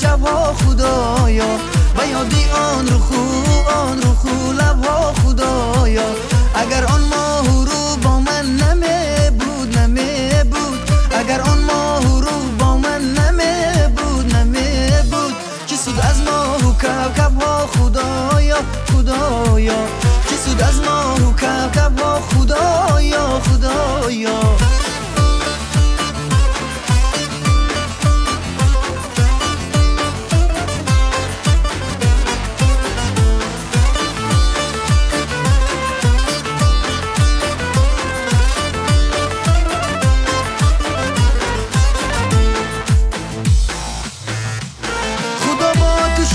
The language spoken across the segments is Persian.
شبها خدایا و یادی آن رو خو لبها خدایا اگر آن ماه رو با من نمی بود اگر آن ماه رو با من نمی بود چی سود از ماه و کوکبها خدایا چی سود از ماه و کوکبها خدایا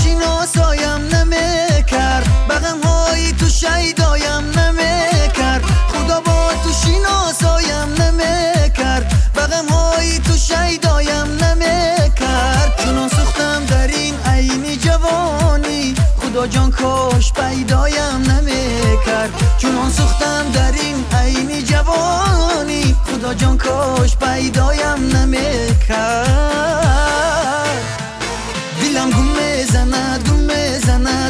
شناسایم نمیکرد بغم های تو شیدایم نمیکرد خدا با تو شناسایم نمیکرد بغم های تو شیدایم نمیکرد چون سوختم در این عین جوانی خدا جان کاش پیدایم نمیکرد چون سوختم در این عین جوانی خدا جان کاش پیدایم نمیکرد دلم گم میزند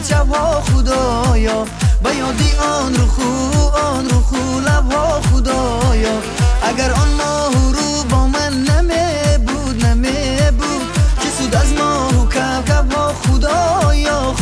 شبها خدایا و یادی آن رو خو لبها خدایا اگر آن ماه رو با من نمی بود چه سود از ماه و کوکبها خدایا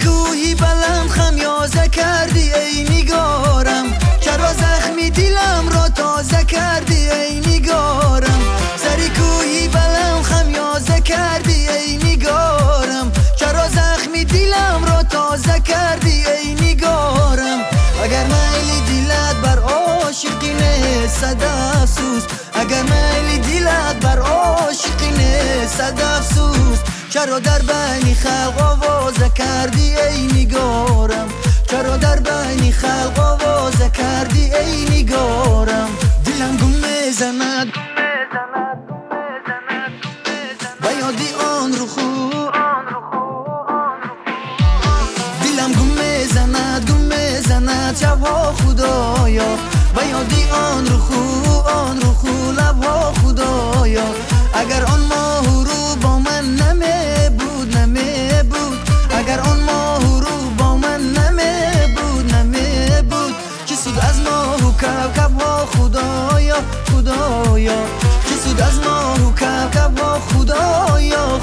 کوهی بلند خمیازه کردی ای نگارم چرا زخمی دلم را تازه کردی ای نگارم سری کوهی بلند خمیازه کردی ای نگارم چرا زخمی دلم را تازه کردی ای نگارم اگر میل دلت بر عاشقی صد افسوس اگر میل دلت بر عاشقی صد افسوس چرا در بین خلق آوازه کردی ای نگارم چرا در بین خلق آوازه کردی ای نگارم دلم گم میزند و یادی آن رو دلم گم میزند شبها خدایا و یادی آن رو خو لبها خدایا اگر آن ماه رو با من نمی بود اگر آن ماه رو با من نمی بود چه سود از ماه و کوکبها خدایا چه سود از ماه و کوکبها خدایا